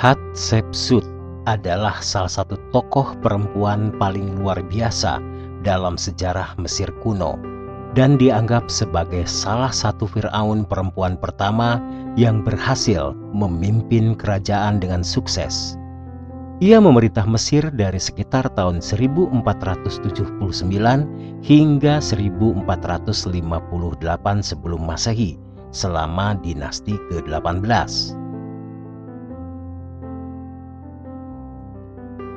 Hatshepsut adalah salah satu tokoh perempuan paling luar biasa dalam sejarah Mesir kuno dan dianggap sebagai salah satu Firaun perempuan pertama yang berhasil memimpin kerajaan dengan sukses. Ia memerintah Mesir dari sekitar tahun 1479 hingga 1458 sebelum Masehi selama dinasti ke-18.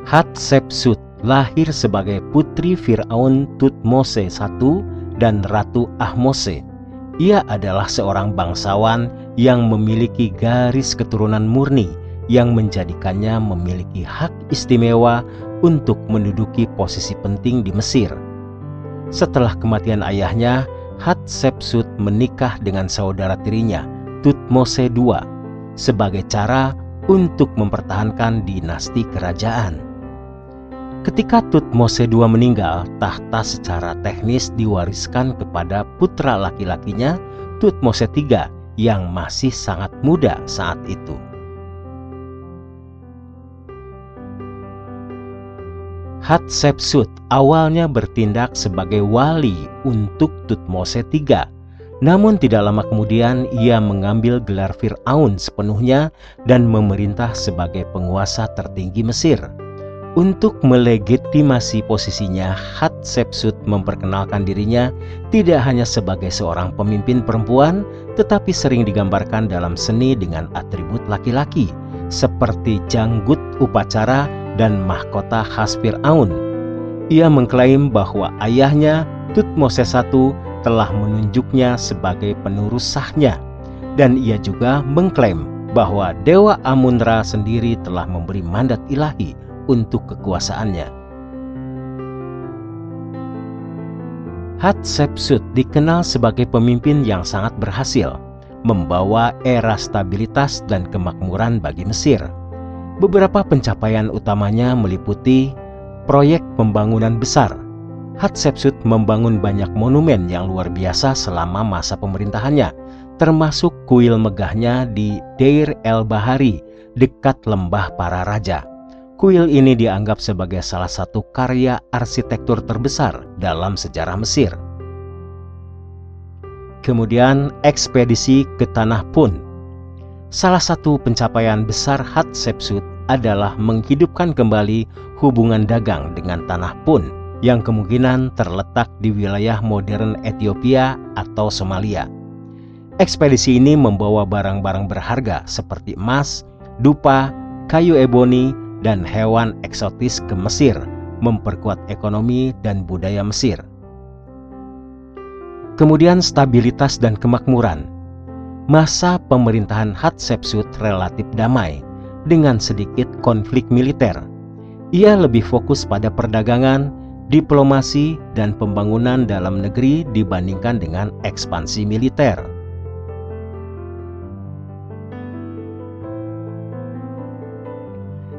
Hatshepsut lahir sebagai putri Firaun Thutmose I dan Ratu Ahmose. Ia adalah seorang bangsawan yang memiliki garis keturunan murni yang menjadikannya memiliki hak istimewa untuk menduduki posisi penting di Mesir. Setelah kematian ayahnya, Hatshepsut menikah dengan saudara tirinya, Thutmose II, sebagai cara untuk mempertahankan dinasti kerajaan. Ketika Thutmose II meninggal, tahta secara teknis diwariskan kepada putra laki-lakinya, Thutmose III, yang masih sangat muda saat itu. Hatshepsut awalnya bertindak sebagai wali untuk Thutmose III, namun tidak lama kemudian ia mengambil gelar Firaun sepenuhnya dan memerintah sebagai penguasa tertinggi Mesir. Untuk melegitimasi posisinya, Hatshepsut memperkenalkan dirinya tidak hanya sebagai seorang pemimpin perempuan, tetapi sering digambarkan dalam seni dengan atribut laki-laki, seperti janggut upacara dan mahkota khas Firaun. Ia mengklaim bahwa ayahnya, Thutmose I, telah menunjuknya sebagai penerus sahnya, dan ia juga mengklaim bahwa Dewa Amun-Ra sendiri telah memberi mandat ilahi untuk kekuasaannya. Hatshepsut dikenal sebagai pemimpin yang sangat berhasil, membawa era stabilitas dan kemakmuran bagi Mesir. Beberapa pencapaian utamanya meliputi proyek pembangunan besar. Hatshepsut membangun banyak monumen yang luar biasa selama masa pemerintahannya, termasuk kuil megahnya di Deir el-Bahari, dekat lembah para raja. Kuil ini dianggap sebagai salah satu karya arsitektur terbesar dalam sejarah Mesir. Kemudian ekspedisi ke Tanah Pun. Salah satu pencapaian besar Hatshepsut adalah menghidupkan kembali hubungan dagang dengan Tanah Pun yang kemungkinan terletak di wilayah modern Ethiopia atau Somalia. Ekspedisi ini membawa barang-barang berharga seperti emas, dupa, kayu eboni, dan hewan eksotis ke Mesir, memperkuat ekonomi dan budaya Mesir. Kemudian stabilitas dan kemakmuran. Masa pemerintahan Hatshepsut relatif damai, dengan sedikit konflik militer. Ia lebih fokus pada perdagangan, diplomasi, dan pembangunan dalam negeri dibandingkan dengan ekspansi militer.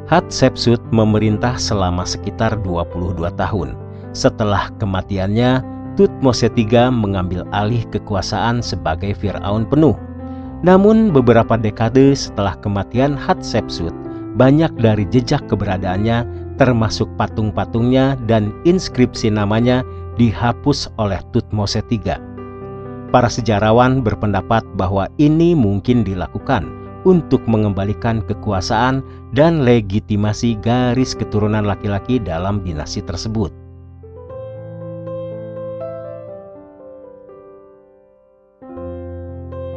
Hatshepsut memerintah selama sekitar 22 tahun. Setelah kematiannya, Thutmose III mengambil alih kekuasaan sebagai Firaun penuh. Namun beberapa dekade setelah kematian Hatshepsut, banyak dari jejak keberadaannya, termasuk patung-patungnya dan inskripsi namanya, dihapus oleh Thutmose III. Para sejarawan berpendapat bahwa ini mungkin dilakukan untuk mengembalikan kekuasaan dan legitimasi garis keturunan laki-laki dalam dinasti tersebut.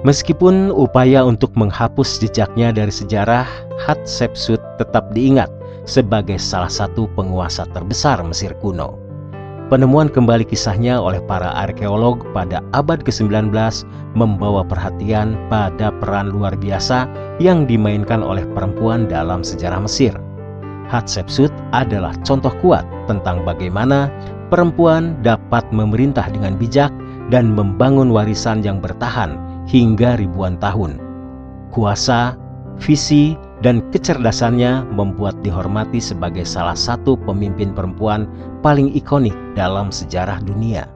Meskipun upaya untuk menghapus jejaknya dari sejarah, Hatshepsut tetap diingat sebagai salah satu penguasa terbesar Mesir kuno. Penemuan kembali kisahnya oleh para arkeolog pada abad ke-19 membawa perhatian pada peran luar biasa yang dimainkan oleh perempuan dalam sejarah Mesir. Hatshepsut adalah contoh kuat tentang bagaimana perempuan dapat memerintah dengan bijak dan membangun warisan yang bertahan hingga ribuan tahun. Kuasa, visi, dan kecerdasannya membuat dihormati sebagai salah satu pemimpin perempuan paling ikonik dalam sejarah dunia.